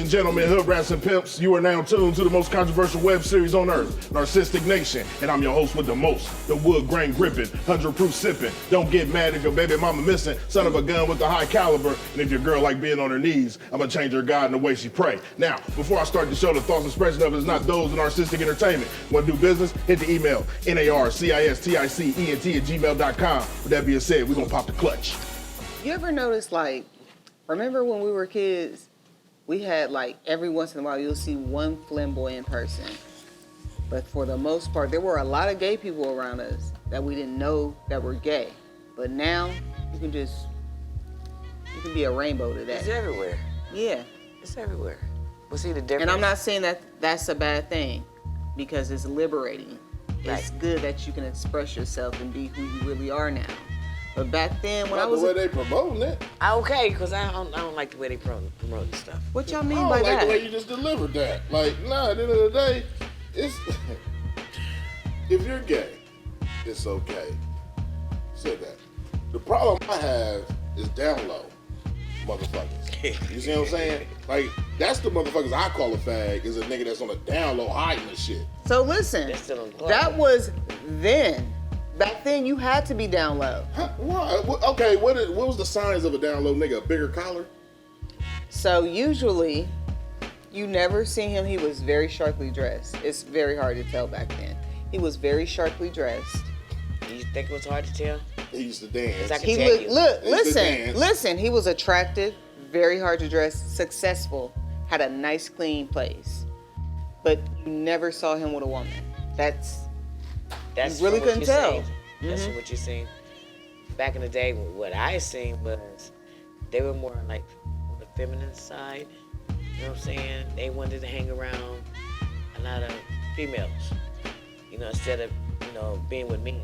and gentlemen, hood rats and pimps, you are now tuned to the most controversial web series on earth, Narcistic Nation, and I'm your host with the most, the wood grain gripping, 100 proof sipping. Don't get mad if your baby mama missing, son of a gun with a high caliber, and if your girl like being on her knees, I'm gonna change her God in the way she pray. Now, before I start the show, the thoughts and expression of it is not those of Narcistic Entertainment. Want to do business? Hit the email, narcisticent@gmail.com. With that being said, we're gonna pop the clutch. You ever notice, like, remember when we were kids, we had, like, every once in a while you'll see one flamboyant person. But for the most part, there were a lot of gay people around us that we didn't know that were gay. But now, you can be a rainbow to that. It's everywhere. Yeah. It's everywhere. But see the difference? And I'm not saying that that's a bad thing, because it's liberating. Right. It's good that you can express yourself and be who you really are now. But back then, when Not I was the way they promoting it. Okay, because I don't like the way they promote stuff. What y'all mean I don't by like that? the way you just delivered that. Like, nah, at the end of the day, it's if you're gay, it's okay. Said that. The problem I have is down low, motherfuckers. You see what I'm saying? Like, that's the motherfuckers I call a fag, is a nigga that's on a down low hiding the shit. So listen, that was then. Back then, you had to be down low. Huh? Why? Okay, what was the signs of a down low nigga? A bigger collar? So usually, you never seen him. He was very sharply dressed. It's very hard to tell back then. He was very sharply dressed. You think it was hard to tell? He used to dance. He looked, listen. He was attractive, very hard to dress, successful, had a nice, clean place. But you never saw him with a woman. That's you really couldn't tell. That's what you seen. Back in the day, what I seen was they were more like on the feminine side. You know what I'm saying? They wanted to hang around a lot of females. You know, instead of being with me.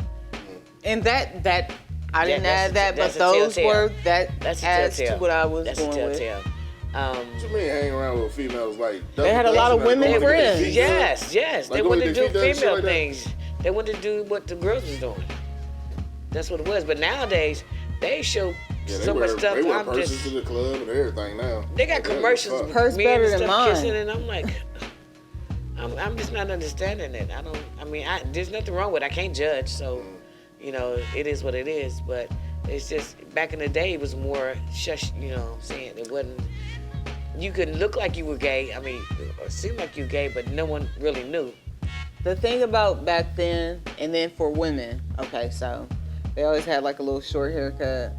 And that I didn't add that, but that's those were that's adds to what I was going with. What you mean hang around with females? Like they had a lot of women friends. Yes. Like, They wanted to do female like things. They wanted to do what the girls was doing. That's what it was. But nowadays, they show so much stuff. They wear I'm purses just to the club and everything now. They got commercials with Purse me and better than stuff mine. kissing, and I'm like, I'm just not understanding it. There's nothing wrong with it. I can't judge, so it is what it is. But it's just back in the day, it was more shush. Saying it wasn't. You could look like you were gay. Or seem like you were gay, but no one really knew. The thing about back then, and then for women, okay, so they always had like a little short haircut.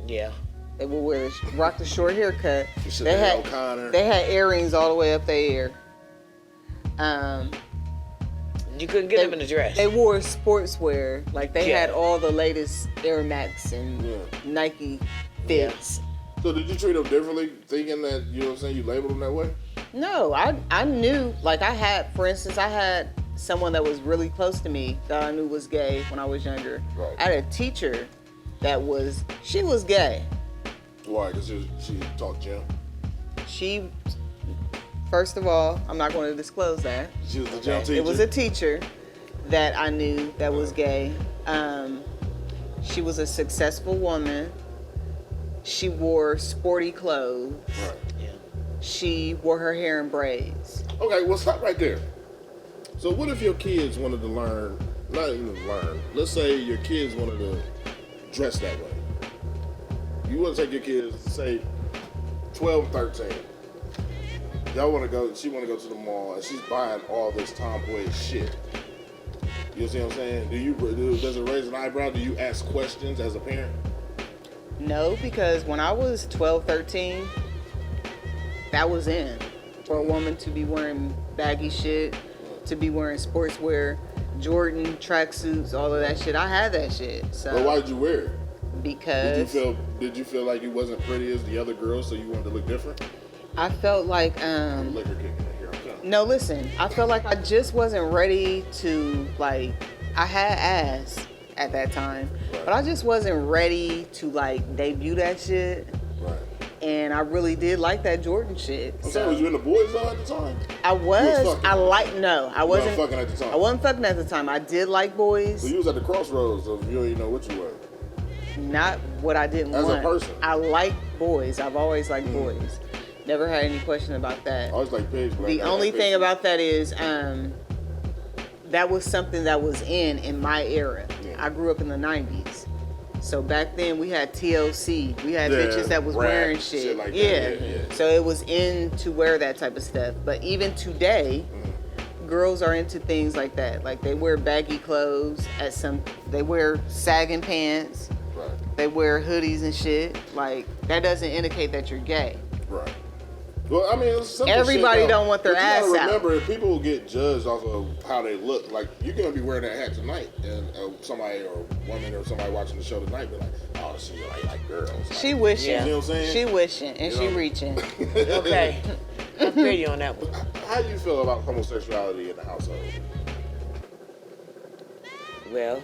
Yeah. They would rock the short haircut. They had earrings all the way up their ear. You couldn't get them in a dress. They wore sportswear, like they had all the latest Air Max and Nike fits. Yeah. So did you treat them differently, thinking that, you labeled them that way? No, I knew, like for instance, I had someone that was really close to me that I knew was gay when I was younger. Right. I had a teacher she was gay. Why? Because she taught gym? She, first of all, I'm not going to disclose that. She was the gym teacher? It was a teacher that I knew that was gay. She was a successful woman. She wore sporty clothes. Right. Yeah. She wore her hair in braids. Okay, well, stop right there. So what if your kids wanted to learn, not even learn, let's say your kids wanted to dress that way. You want to take your kids, say, 12, 13. She want to go to the mall, and she's buying all this tomboy shit. You see what I'm saying? Does it raise an eyebrow? Do you ask questions as a parent? No, because when I was 12, 13, that was in. For a woman to be wearing baggy shit, to be wearing sportswear, Jordan, tracksuits, all of that shit. I had that shit. So. But why did you wear it? Because. Did you feel like you wasn't pretty as the other girls, so you wanted to look different? I felt like, Liquor kicking in here, I'm telling. No, listen. I felt like I just wasn't ready to, like, I had ass at that time, right. But I just wasn't ready to, like, debut that shit. Right. And I really did like that Jordan shit. So was you in the boys zone at the time? I was. I wasn't. You wasn't fucking at the time. I wasn't fucking at the time. I did like boys. So you was at the crossroads of you don't even know what you were. Not what I didn't want. As a person. I like boys. I've always liked boys. Never had any question about that. I always like pigs. But The only thing about that is that was something that was in my era. Yeah. I grew up in the 90s. So back then we had TLC. We had Yeah, bitches that was rap, wearing shit shit. like that. Yeah. Yeah. So it was in to wear that type of stuff. But even today, girls are into things like that. Like they wear baggy clothes they wear sagging pants. Right. They wear hoodies and shit. Like that doesn't indicate that you're gay. Right. Well, I mean, it's simple Everybody shit, though. don't want their But ass you gotta out. remember, if people get judged off of how they look, like you're gonna be wearing that hat tonight, and somebody or woman or somebody watching the show tonight be like, "Oh, she like girls." Like, She wishing. Yeah. You know what I'm saying? She wishing and You she know? reaching. Okay. I feel you on that one. How do you feel about homosexuality in the household? Well,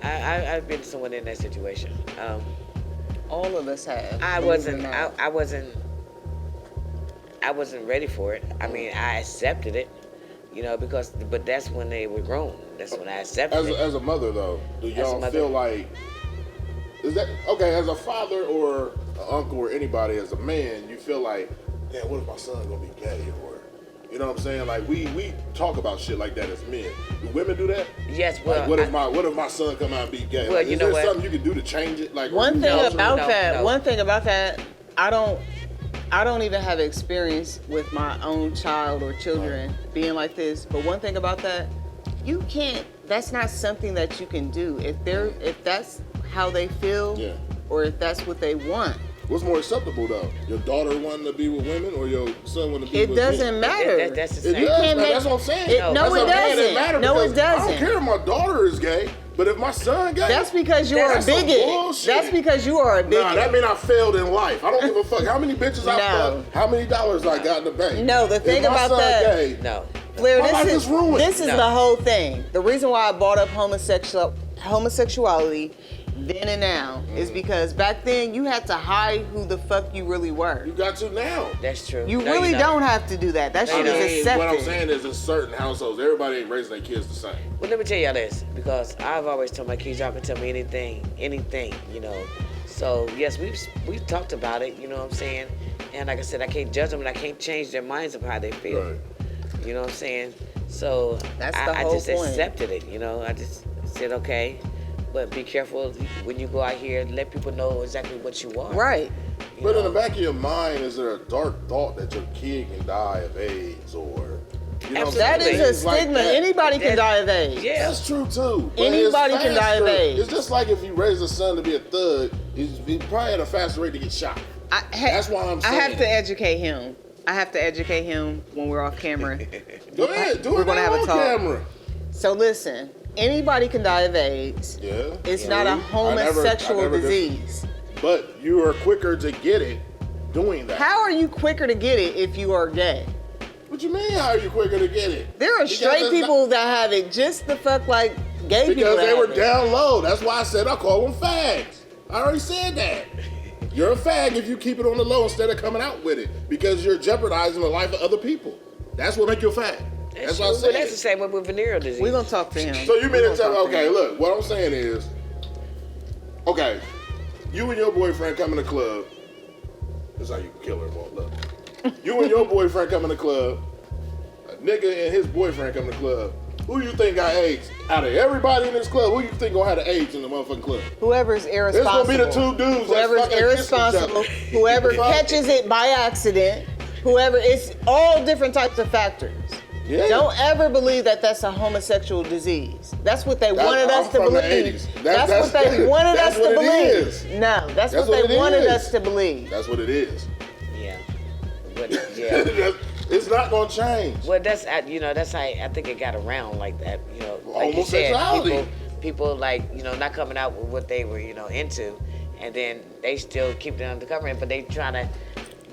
I've been someone in that situation. All of us have. I believe it or wasn't. not. I wasn't ready for it. I mean, I accepted it, but that's when they were grown. That's when I accepted it. As a mother, though, do As a y'all mother. feel like is that okay? As a father or an uncle or anybody, as a man, you feel like, damn, what if my son gonna be gay or you know what I'm saying? Like we talk about shit like that as men. Do women do that? Yes, well, Like, what if my son come out and be gay? Well, Like, you is know there what? something you can do to change it? Like One thing No, about no, that. no. One thing about that. I don't even have experience with my own child or children being like this. But one thing about that, you can't. That's not something that you can do. If that's how they feel, Yeah. or if that's what they want. What's more acceptable though? Your daughter wanting to be with women or your son wanting to be It with doesn't men? matter. That's the It same. does, can't man. make- That's what I'm saying. No, As it a man, doesn't. matter No, it because I don't doesn't. care if my daughter is gay, but if my son gay, That's because you are a That's some bigot. bullshit. That's because you are a bigot. nah, that mean I failed in life. I don't give a fuck how many bitches I No. fucked, how many dollars I got in the bank. No, the thing if my about son that- gay, No. Flair, My life is ruined. this is No. the whole thing. The reason why I brought up homosexuality then and now is because back then you had to hide who the fuck you really were. you got to now. That's true. You No, really don't. don't have to do that. That No, shit you is don't. accepted. What I'm saying is in certain households, everybody ain't raising their kids the same. Well, let me tell y'all this, because I've always told my kids, y'all can tell me anything, So, yes, we've talked about it, you know what I'm saying? And like I said, I can't judge them and I can't change their minds of how they feel. Right. You know what I'm saying? So, That's the I whole just point. accepted it, I just said, okay, but be careful when you go out here, let people know exactly what you are. Right. you But in the know? back of your mind, is there a dark thought that your kid can die of AIDS or you know what I'm That saying? is a Things like stigma. that. Anybody can die of AIDS. Yeah. That's true too. But Anybody it's can die of faster. AIDS. It's just like if you raise a son to be a thug, he's probably at a faster rate to get shot. That's why I'm I have saying. to educate him. I have to educate him when we're off camera. Go ahead, do We're it gonna have a on talk. camera. So listen, anybody can die of AIDS. Yeah. It's true. not a I never homosexual did- disease. But you are quicker to get it doing that. How are you quicker to get it if you are gay? What you mean? How are you quicker to get it? There are Because straight it's people that have it just the fuck like gay people. Because that they were have it. down low. That's why I said I call them fags. I already said that. You're a fag if you keep it on the low instead of coming out with it because you're jeopardizing the life of other people. That's what make you a fag. That's what I true, said. but that's the same way with venereal disease. We're gonna talk to him. So you mean We to gonna tell me, talk to okay, him. look, what I'm saying is, okay, you and your boyfriend come in the club. This is how you can kill her, boy. Look. You and your boyfriend come in the club. A nigga and his boyfriend come in the club. Who you think got AIDS? Out of everybody in this club, who you think gonna have the AIDS in the motherfucking club? Whoever's It's irresponsible. gonna be the two dudes Whoever's that's fucking kissing each other. irresponsible. Whoever Fuck. catches it by accident. Whoever. It's all different types of factors. Yeah. Don't ever believe that that's a homosexual disease. That's what they wanted I'm us to from the believe. 80s. That's what they wanted that's us to what it believe. is. No, that's what what they it wanted is. us to believe. That's what it is. Yeah. But, yeah. It's not gonna change. Well, that's how I think it got around like that. Like you said, Homosexuality. people like not coming out with what they were into, and then they still keep it undercover, but they trying to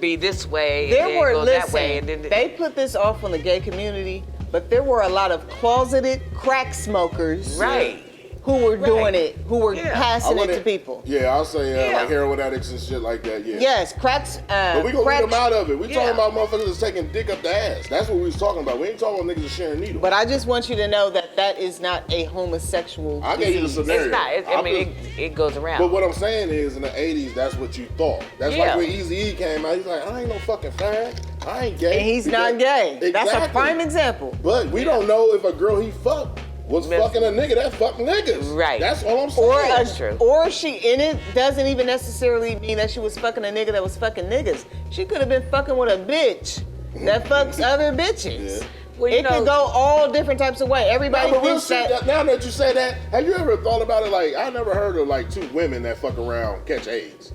be this way, There and then were, go that way, listen, and then they put this off on the gay community, but there were a lot of closeted crack smokers right. who were doing it, who were Yeah. passing it to people. Yeah, I'll say Yeah. like heroin addicts and shit like that. Yeah. Yes, cracks. But we gonna leave them out of it. We Yeah. talking about motherfuckers that's taking dick up the ass. That's what we was talking about. We ain't talking about niggas that's sharing needles. But I just want you to know that that is not a homosexual I gave you the disease. scenario. It's not. I mean, it goes around. But what I'm saying is, in the 80s, that's what you thought. That's Yeah. like when Eazy-E came out. He's like, I ain't no fucking fag. I ain't gay. And he's not gay. Exactly. That's a prime example. But we don't know if a girl he fucked was Miss- fucking a nigga that fucked niggas. Right. That's all I'm saying. That's true. Or she in it doesn't even necessarily mean that she was fucking a nigga that was fucking niggas. She could have been fucking with a bitch that fucks other bitches. Yeah. Well, you It could go all different types of way. Everybody Nah, but real thinks shit, that. now that you say that, have you ever thought about it? Like, I never heard of like two women that fuck around catch AIDS.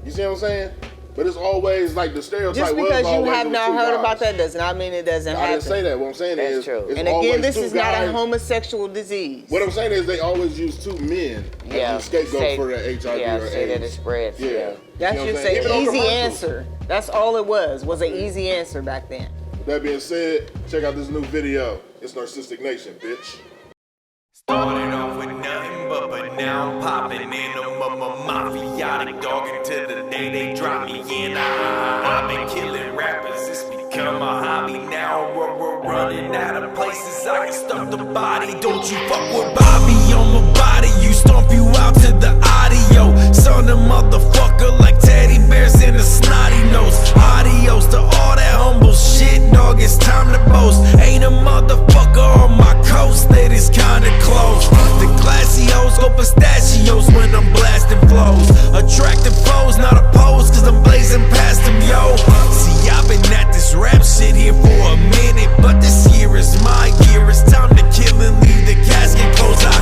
You see what I'm saying? But it's always like the stereotype. Just was because you always have the not two heard guys. about that does not mean it doesn't I happen. didn't say that. What I'm saying That's is, true. it's And always again, this two is not guys. a homosexual disease. What I'm saying is they always use two men Yeah. as a scapegoat Say- for the HIV yeah, or say AIDS. that it spreads. Yeah. Yeah. You That's know what I'm just saying? an Even on easy commercials. answer. That's all it was an easy answer back then. With that being said, check out this new video. It's Narcistic Nation, bitch. Started off with nothing but now I'm popping in them. I'm a mafiotic dog until the day they drop me in. I've been killing rappers, it's become a hobby now. We're running out of places I can stuff the body. Don't you fuck with Bobby on my body, you stomp you out to the audio. Son of motherfucker like teddy bears in a snotty nose. Adios to all that humble shit, dog, it's time to boast. Ain't a motherfucker on my coast that is kinda close. The classy hoes go pistachios when I'm blasting flows. Attractive foes, not opposed, cause I'm blazing past them, yo. See, I've been at this rap shit here for a minute, but this year is my year. It's time to kill and leave the casket closed. I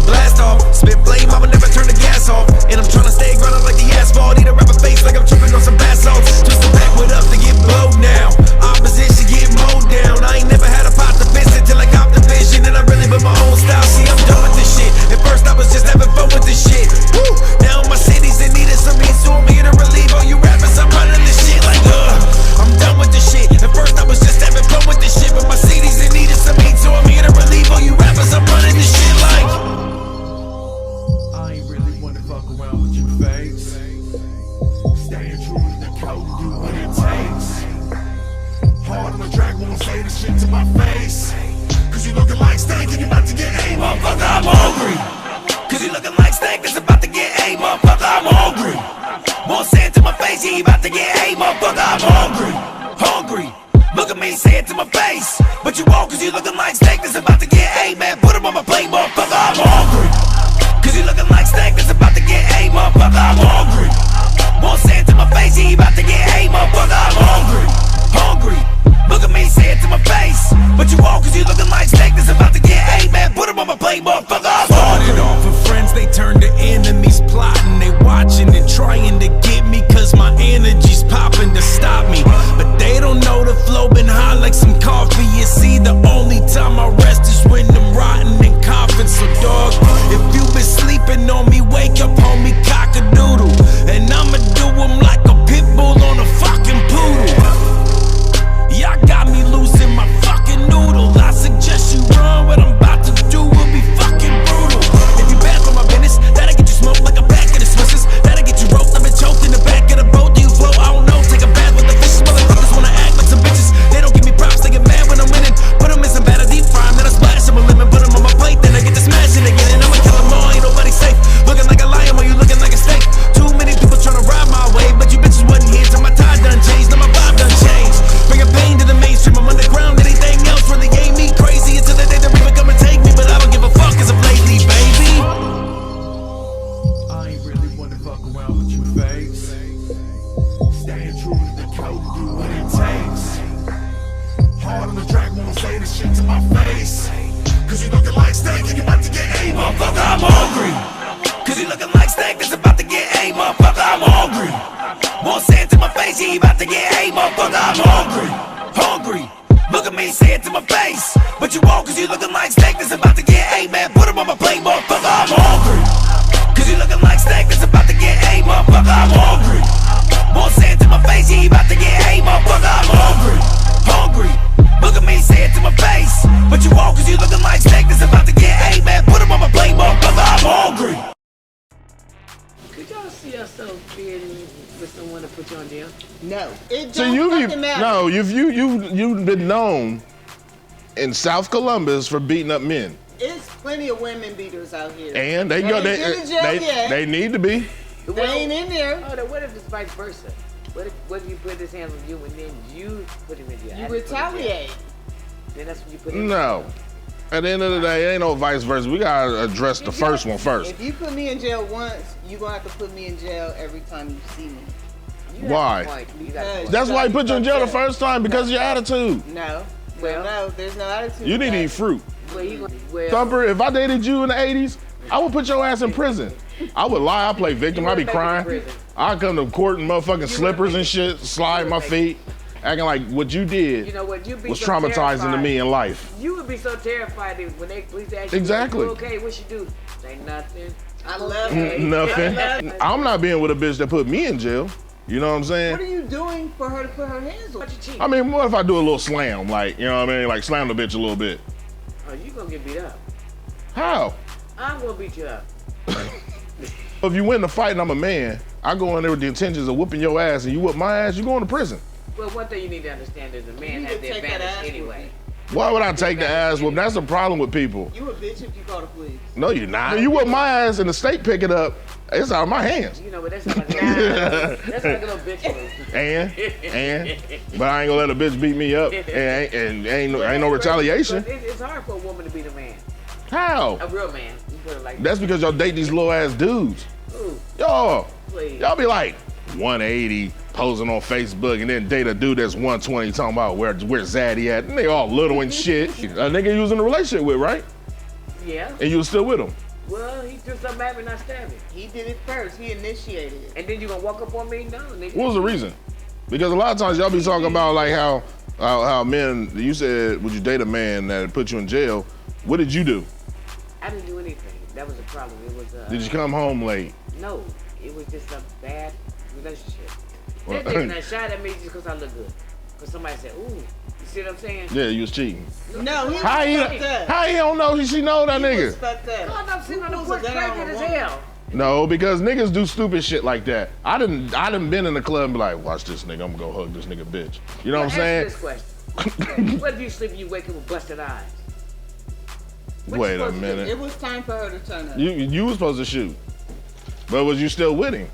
blast off, spit flame, I would never turn the gas off. And I'm tryna stay grounded like the asphalt. Eat a rapper face like I'm tripping on some bath salts. Twist the back with up to get blowed now. Opposition get mowed down. I ain't never had a pot to piss until I got the vision. And I really put my own style. See, I'm done with this shit. At first I was just having fun with this shit. Woo! Now my city's in need of some heat, so I'm here to relieve all you rappers. I'm running this shit like I'm done with this shit. At first I was just having fun with this shit, but my city's in need of some heat, so I'm here to relieve all you rappers. I'm running this shit like I ain't really wanna fuck around with you, fakes. Staying true to the code, do what it takes. Hard on the track, won't say this shit to my face. Cause you looking like steak and you about to get A, motherfucker, I'm hungry. Cause you looking like steak that's about to get A, motherfucker, I'm hungry. Won't say it to my face, yeah, you about to get A, motherfucker, I'm hungry. Hungry. Look at me, say it to my face. But you won't, cause you looking like steak that's about to get A, man. Put him on my plate, motherfucker, I'm hungry. Cause you looking like steak that's about to get A, motherfucker, I'm hungry. Won't say it to my face, yeah, you about to get A, motherfucker, I'm hungry. Hungry. Look at me, say it to my face. But you won't, cause you looking like steak that's about to get A, man. Put him on my plate, motherfucker, I'm hungry. Started off with friends, they turned to enemies. Plotting, they watching and trying to get me, cause my energy's popping to stop me. But they don't know the flow been hot like some coffee. You see, the only time I rest is when I'm rotting in coffins. So dog, if you been sleeping on me, wake up, homie, cock-a-doodle. And I'ma do him like a pit bull on a fucking poodle. Y'all got me losing my fucking noodle. I suggest you run, what I'm about to do will be fucking brutal. If you bad for my business, that'll get you smoked like a pack of the Swisses. That'll get you roped, I've been choked in the back of the boat. Do you float? I don't know, take a bath with the fishes. Motherfuckers wanna act like some bitches. They don't give me props, they get mad when I'm winning. Put them in some batter deep fry, then I splash them a lemon. Put them on my plate, then I get to smashing again. And I'ma kill them all, ain't nobody safe. Looking like a lion while you looking like a steak. Too many people tryna ride my way, but you bitches wasn't here till my tie done changed. Now my vibe done changed. Bringing pain to the mainstream, I'm underground. Anything else really ain't me. Crazy until the day the Reaper come and take me, but I don't give a fuck as of lately, baby. I ain't really wanna fuck around with you, fakes. Staying true to the code, do what it takes. Hard on the track, won't say this shit to my face. Cause you looking like steak and you about to get A, motherfucker, I'm hungry. Cause you looking like steak that's about to get A, motherfucker, I'm hungry. Won't say it to my face, yeah, you about to get A, motherfucker, I'm hungry. Hungry. Look at me, say it to my face. But you won't, cause you looking like steak that's about to get A, man. Put him on my plate, motherfucker, I'm hungry. Cause you looking like steak that's about to get A, motherfucker, I'm hungry. Won't say it to my face, yeah, you about to get A, motherfucker, I'm hungry. Hungry. Look at me, say it to my face. But you won't, cause you looking like steak that's about to get A, man. It So don't fucking matter. no, you've been known in South Columbus for beating up men. It's plenty of women beaters out here. And They ain't been in jail yet. they need to be. They ain't in there. Oh, then what if it's vice versa? What if you put his hands on you and then you put him in jail? You retaliate. Then that's when you put him No. At the end of the day, ain't no vice versa. We gotta address the first one first. If you put me in jail once, you gonna have to put me in jail every time you see me. Why? Because That's why he put you in jail the first time, because of your attitude. No. Well, no, there's no attitude. You need to eat fruit. Well, Thumper, if I dated you in the 80s, I would put your ass in prison. I would lie, I'd play victim, I'd be crying. I'd come to court in motherfucking slippers and shit, slide my feet, acting like what you did was so traumatizing to me in life. You would be so terrified if when they police ask you, Exactly. "You okay, what you do?" Say nothing. I love it. Nothing. I'm not being with a bitch that put me in jail. You know what I'm saying? What are you doing for her to put her hands on? I mean, what if I do a little slam? Like, you know what I mean? Like, slam the bitch a little bit. Oh, you gonna get beat up. How? I'm gonna beat you up. If you win the fight and I'm a man, I go in there with the intentions of whooping your ass and you whoop my ass, you going to prison. Well, one thing you need to understand is the man has the advantage anyway. Why would I take the ass whoop? That's the problem with people. You a bitch if you call the police. No, you're not. You whoop my ass and the state pick it up, it's out of my hands. You know, but that's like that's like a little bitch move. But I ain't gonna let a bitch beat me up and ain't no retaliation. It's hard for a woman to beat a man. How? A real man. You put it like That's because y'all date these little ass dudes. Ooh, Y'all please. be like 180 posing on Facebook and then date a dude that's 120 talking about where's Zaddy at, and they all little and shit. A nigga you was in a relationship with, right? Yeah. And you was still with him. Well, he threw something at me and I stabbed him. He did it first. He initiated it. And then you gonna walk up on me? No, nigga. What was the reason? Because a lot of times y'all be talking about like how men, you said, would you date a man that put you in jail? What did you do? I didn't do anything. That was the problem. It was Did you come home late? No, it was just a bad relationship. Well, That nigga done shot at me just because I look good. Because somebody said, ooh, you see what I'm saying? Yeah, you was cheating. No, he was How fucked up. he don't know she know that He nigga? was fucked up. God, I'm sitting on the Who porch pulls a gun on pregnant a as woman? hell. No, because niggas do stupid shit like that. I done been in the club and be like, watch this nigga, I'm gonna go hug this nigga bitch. You know what I'm saying? Answer this question. What if you sleep and you wake up with busted eyes? What you Wait a supposed to do? minute. It was time for her to turn up. You was supposed to shoot. But was you still with him?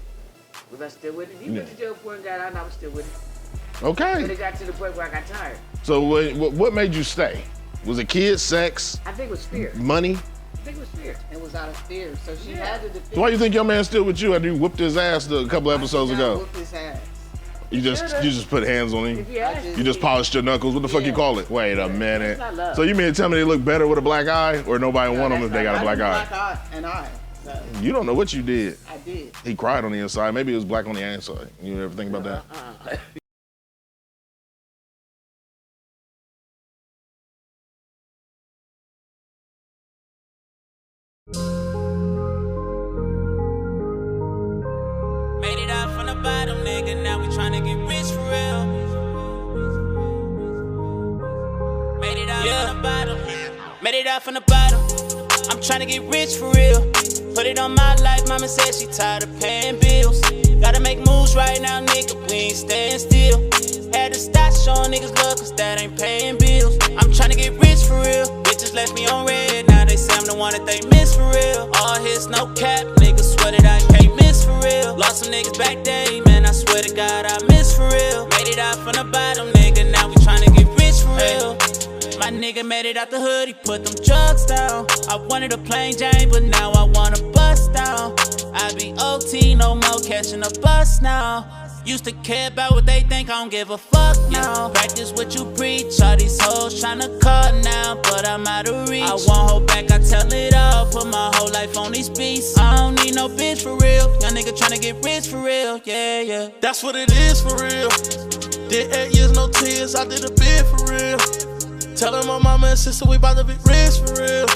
Was I still with him? He went to jail before and got out and I was still with him. But Okay. it got to the point where I got tired. So what made you stay? Was it kids, sex, I think it was fear. money? I think it was fear. It was out of fear, so she had to defend. So why you think your man still with you after you whooped his ass a couple episodes ago? Whooped his ass. You just put hands on him? If you ask You just polished your knuckles? What the fuck you Yeah. call it? Wait a minute. That's not love. So you mean to tell me they look better with a black eye, or nobody want them that's if they got a not- black eye? Black eye and I. So You don't know what you did. I did. He cried on the inside. Maybe it was black on the inside. You ever think about that? Made it out from the bottom, nigga. Now we tryna get rich for real. Made it out from the bottom. Made it out from the bottom. I'm tryna get rich for real. Put it on my life. Mama said she tired of paying bills. Gotta make moves right now, nigga. We ain't staying still. Had to stop showing niggas love, cause that ain't paying bills. I'm tryna get rich for real. Bitches left me on red. Now they say I'm the one that they miss for real. All hits, no cap. Niggas swear that I can't miss for real. Lost some niggas back day, man. I swear to God I miss for real. Made it out from the bottom, nigga. Now we tryna get rich for real. My nigga made it out the hood, he put them drugs down. I wanted a plain Jane, but now I want a bust down. I be OT, no more catching a bus now. Used to care about what they think, I don't give a fuck now. Practice what you preach, all these hoes tryna call now, but I'm out of reach. I won't hold back, I tell it all, put my whole life on these beats. I don't need no bitch for real, young nigga tryna get rich for real, yeah, yeah. That's what it is for real. Did 8 years, no tears, I did a bid for real. Tellin' my mama and sister we bout to be rich for real.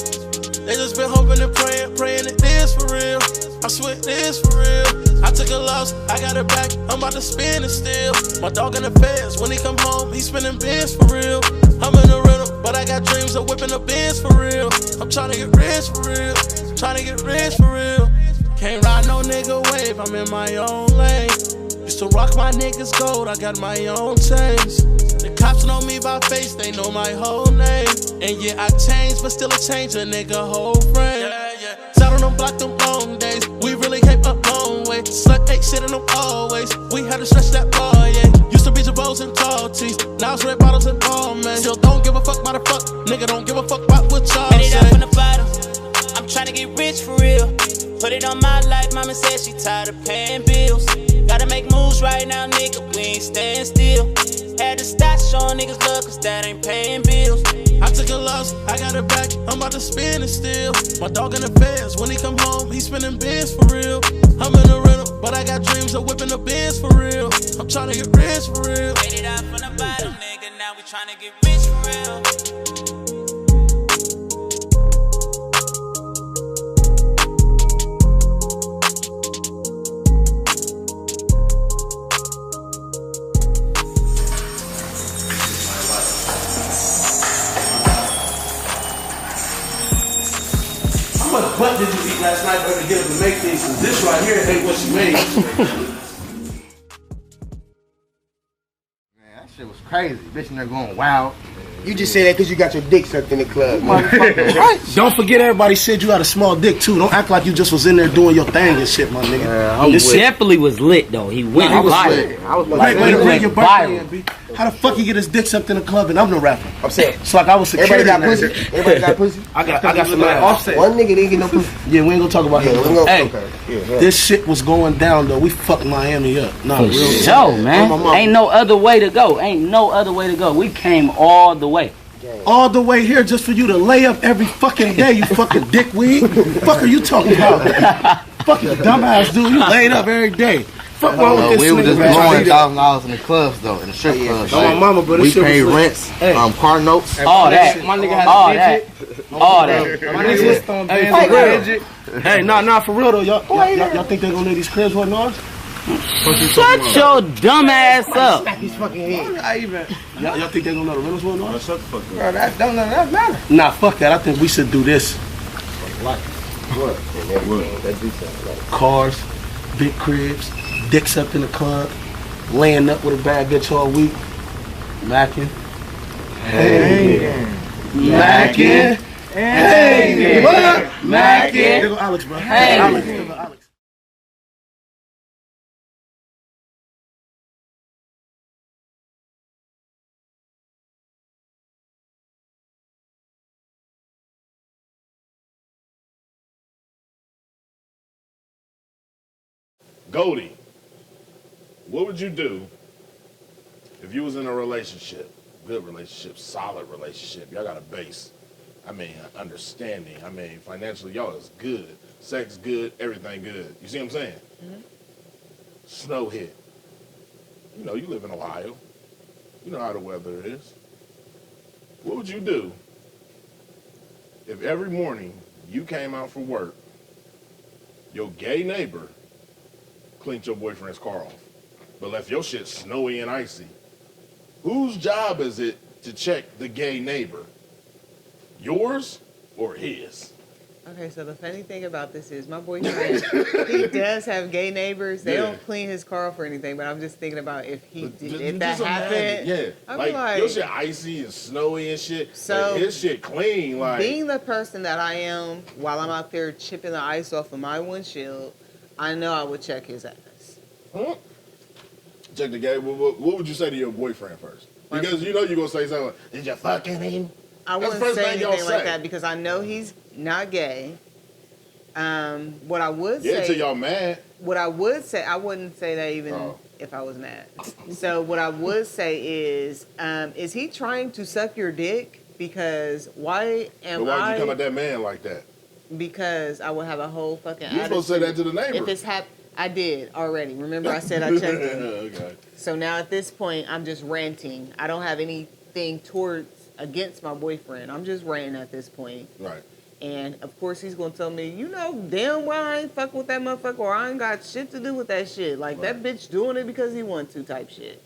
They just been hoping and praying it is for real. I swear it is for real. I took a loss, I got it back, I'm about to spin it still. My dog in the feds, when he come home, he spinning bins for real. I'm in the rental, but I got dreams of whipping the bins for real. I'm tryna get rich for real, tryna get rich for real. Can't ride no nigga wave, I'm in my own lane. You used to rock my niggas gold, I got my own chains. The cops know me by face, they know my whole name. And yeah, I changed, but still I change a nigga whole frame. Sat on them block them long days, we really came a long way. Slut ate shit in them always, we had to stretch that bar, yeah. Used to be Jabos and tall tees, now it's red bottles and ball, man. Still don't give a fuck about the fuck, nigga don't give a fuck about what y'all Made it up say. from the bottom. I'm tryna get rich for real. Put it on my life, mama said she tired of paying bills. Gotta make moves right now, nigga, we ain't staying still. Had to stop showing niggas love, cause that ain't paying bills. I took a loss, I got it back, I'm about to spin it still. My dog in the feds, when he come home, he spinning bins for real. I'm in a rental, but I got dreams of whipping the bins for real. I'm tryna get rich for real. Made it up from the bottom, nigga, now we tryna get rich for real. How much butt did you eat last night for her to get up and make these? Cause this right here ain't what she made. Man, that shit was crazy. Bitch in there going wild. You just say that because you got your dick sucked in the club. Right. Don't forget everybody said you had a small dick too. Don't act like you just was in there doing your thing and shit, my nigga. He definitely was lit though. He went viral. I was Wait, like, wait, your birthday in, B. How the fuck you get his dick sucked in the club and I'm the rapper? I'm saying. It's like I was security. Everybody got pussy. Everybody got pussy. I got some offset. One nigga didn't get no pussy. Yeah, we ain't gonna talk about him. Hey, Yeah. this shit was going down though. We fucked Miami up. Nah, For real sure, man. Ain't no other way to go. Ain't no other way to go. We came all the way. all the way here just for you to lay up every fucking day, you fucking dickweed. Fuck are you talking about? Fucking dumbass dude, you laid up every day. Fuck wrong with this we were just nigga, blowing $1,000 in the clubs though, in the strip clubs. Oh, my mama, but we this shit paid was rents, hey. car notes. All that. My nigga had All a that. All that. My nigga was throwing Hey, bands for on real. Hey, nah, for real though, y'all think they gonna leave these cribs with ours? Shut your dumb ass up. Smack his fucking head. Y'all think they gonna know the rentals with ours? Shut the fuck up. Bro, that don't matter. Nah, fuck that. I think we should do this. What? That do sound like. Cars, big cribs, dicks up in the club, laying up with a bad bitch all week, macking. Hey. Macking. Hey. What up? Macking. There go Alex, bro. Hey. Alex. There go Alex. Goldie, what would you do if you was in a relationship, good relationship, solid relationship, y'all got a base, I mean, understanding, I mean, financially, y'all is good, sex good, everything good. You see what I'm saying? Mm-hmm. Snow hit. You know, you live in Ohio. You know how the weather is. What would you do if every morning you came out for work, your gay neighbor cleaned your boyfriend's car off, but left your shit snowy and icy? Whose job is it to check the gay neighbor? Yours or his? Okay, so the funny thing about this is my boyfriend, he does have gay neighbors. They don't clean his car off or anything, but I'm just thinking about if that happened. Yeah, I'd be like, your shit icy and snowy and shit. So, like, his shit clean. Like, being the person that I am, while I'm out there chipping the ice off of my windshield, I know I would check his ass. Huh? Check the gay. What would you say to your boyfriend first? Because you know you're gonna say something. Did you fucking him? I wouldn't say anything like that because I know he's not gay. What I would say, until y'all mad. What I would say, I wouldn't say that even if I was mad. So what I would say is he trying to suck your dick? Because why would you come at that man like that? Because I would have a whole fucking attitude. You're supposed to say that to the neighbor. If it's I did already. Remember I said I checked him. Okay. So now at this point, I'm just ranting. I don't have anything against my boyfriend. I'm just ranting at this point. Right. And of course he's gonna tell me, you know damn well I ain't fuck with that motherfucker or I ain't got shit to do with that shit. Like that bitch doing it because he want to type shit.